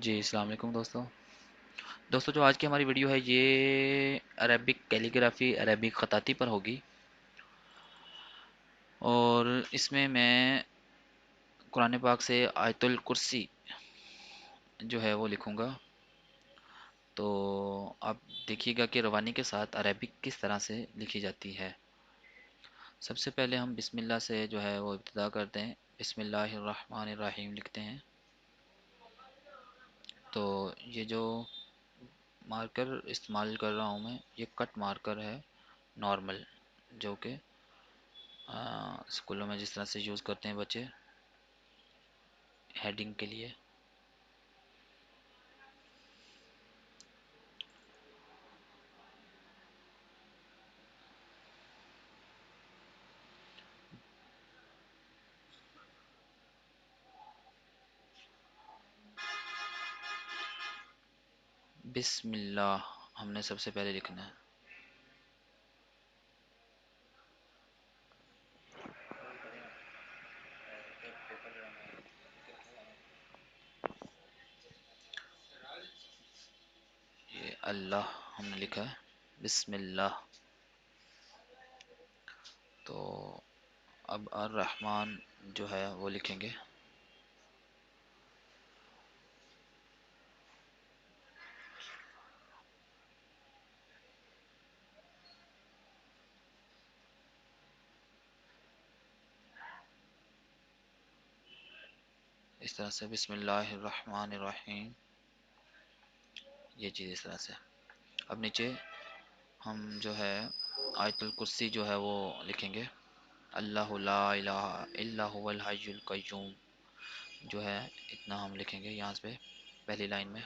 جی السلام علیکم دوستوں جو آج کی ہماری ویڈیو ہے یہ عربک کیلیگرافی عربک خطاطی پر ہوگی اور اس میں قرآن پاک سے آیت الکرسی جو ہے وہ لکھوں گا. تو آپ دیکھیے گا کہ روانی کے ساتھ عربک کس طرح سے لکھی جاتی ہے. سب سے پہلے ہم بسم اللہ سے جو ہے وہ ابتدا کرتے ہیں. بسم اللہ الرحمن الرحیم لکھتے ہیں. تو یہ جو مارکر استعمال کر رہا ہوں میں یہ کٹ مارکر ہے نارمل، جو کہ اسکولوں میں جس طرح سے یوز کرتے ہیں بچے ہیڈنگ کے لیے. بسم اللہ ہم نے سب سے پہلے لکھنا ہے. یہ اللہ ہم نے لکھا ہے بسم اللہ. تو اب الرحمن جو ہے وہ لکھیں گے. اس طرح سے بسم اللہ الرحمن الرحیم، یہ چیز اس طرح سے. اب نیچے ہم جو ہے آیت الکرسی جو ہے وہ لکھیں گے. اللہ لا الہ الا هو الحی القیوم جو ہے اتنا ہم لکھیں گے یہاں پہ پہلی لائن میں.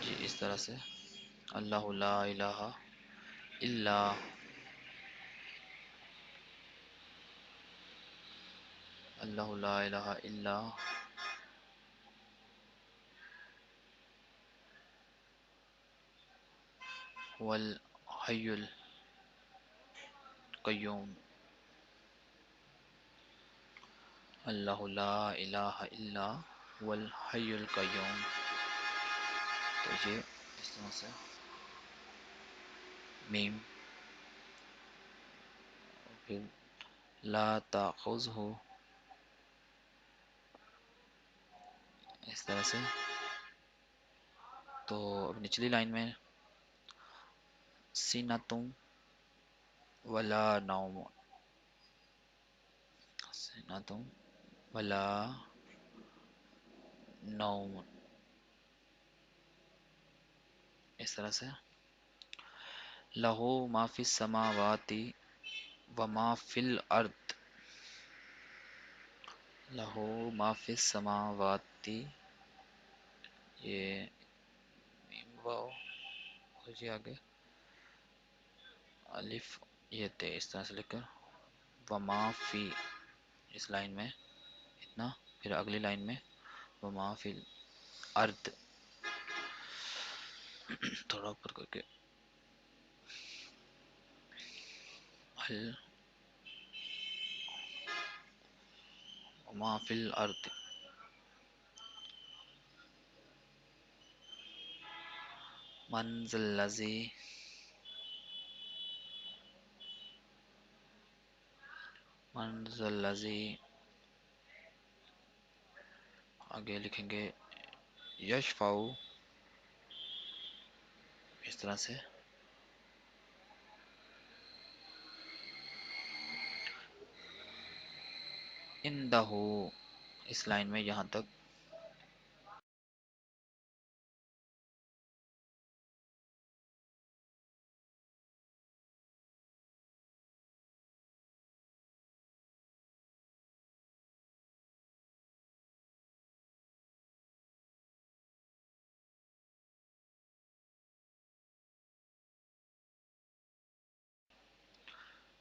جی اس طرح سے اللہ لا الہ الا اللہ لا الہ الا هو الحی القیوم. اللہ لا الہ الا هو الحی القیوم. تو یہ اس طرح سے میم، پھر لا تاخذہ اس طرح سے. تو اب نچلی لائن میں سینۃ ولا نوم، سینۃ ولا نوم اس طرح سے. لہو ما فی السماوات و ما فی الارض، لہو ما فی السماوات، یہ میم واو ہو جی آگے الف یہ تے اس طرح سے لکھ کر وما فی اس لائن میں اتنا، پھر اگلی لائن میں وما فی الارض تھوڑا اوپر کر کے وما فی الارض. من ذا الذی، من ذا الذی آگے لکھیں گے یشفع اس طرح سے. اندہ اس لائن میں یہاں تک.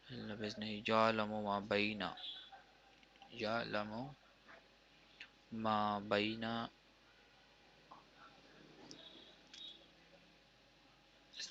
لفظ نہیں یعلم ما بینا، یعلم ما بینا